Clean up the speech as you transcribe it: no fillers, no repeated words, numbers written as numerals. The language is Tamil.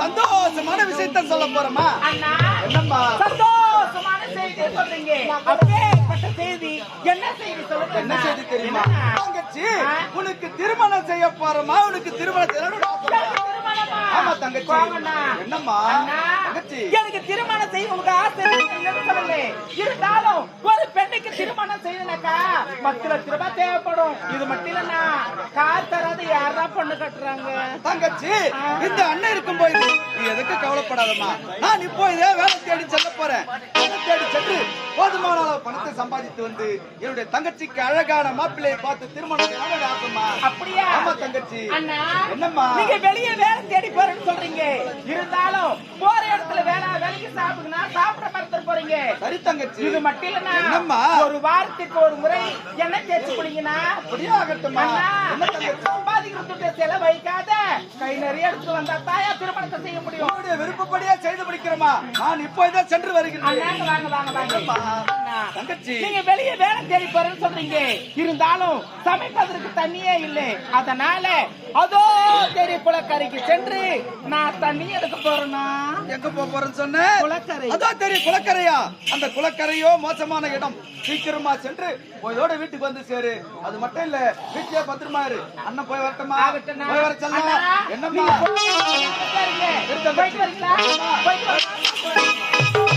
சந்தோஷமான விஷயத்தை சொல்ல போறமா? என்னம்மா சந்தோஷமான செய்தி சொல்றீங்க? அப்பேற்பட்ட செய்தி என்ன செய்தி சொல்லுங்க? என்ன செய்தி தெரியுமா? தங்கச்சி உனக்கு திருமணம் செய்ய போறமா? உனக்கு திருமணம் ஆமா தங்கச்சி. என்னம்மா தங்கச்சி? எனக்கு திருமணம் செய்ய உங்களுக்கு ஆசை இல்லைன்னு சொல்லல. இருந்தாலும் ஒரு பெண்ணுக்கு திருமணம் செய்யணும்னாக்கா 10 லட்சம் ரூபாய் தேவைப்படும். இது மட்டும் இல்லன்னா கார் தராது யாரா பொண்ணு கட்டுறாங்க? தங்கச்சி இந்த அண்ணன் இருக்கும் போது நீ எதுக்கு கவலைப்படாதம்மா. நான் இப்போ இதே வேலை தேடி செல்ல போறேன். வேலை தேடி சென்று போதுமான அளவு பணத்தை சம்பாதித்து வந்து என்னுடைய தங்கச்சிக்கு அழகான மாப்பிள்ளையை பார்த்து திருமணம் ஆகுமா? அப்படியா? ஆமா தங்கச்சி. அண்ணா என்னம்மா நீங்க வெளியே வேலை தேடி போறேன்னு சொல்றீங்க. இருந்தாலும் போற இடத்துல வேலைக்கு சாப்பிடுங்கன்னா சாப்பிட மறந்துட்டு போறீங்க. சரி தங்கச்சி. இது மட்டும் இல்லன்னா என்னம்மா ஒரு வாரத்துக்கு ஒரு முறை என்ன தேய்ச்சி குடிங்கன்னா அப்படியே ஆகட்டுமா? என்ன தங்கச்சி? சம்பாதிக்கிறதுக்கு செலவு வைக்காத கை நிறைய எடுத்து வந்தா தாயா திருமணத்தை செய்ய முடியும். உங்களுடைய விருப்பப்படியா செய்து முடிக்கிறோமா? நான் இப்போ இதை சென்று வருகிறேன். வாங்க வாங்க வாங்க தங்கச்சி நீங்க வெளியே வேலை தேடி போறேன்னு சொல்றீங்க. இருந்தாலும் சமைப்பதற்கு தண்ணியே இல்லை. அதனால அதோ தெரிய குளக்கரைக்கு சென்று நான் தண்ணி எடுக்க போறேன்னா எங்க போறேன்னு சொன்னேன்? குளக்கரை. அதோ தெரியும் குளக்கரையா? அந்த குளக்கரையோ மோசமான இடம். சீக்கிரமா சென்று போயோட வீட்டுக்கு வந்து சேரு. அது மட்டும் இல்ல வீட்டுல பத்திரமா இரு. அண்ணன் போய் வரட்டுமா? போய் வர சொல்லலாம். என்னம்மா போயிட்டு வரீங்களா? போயிட்டு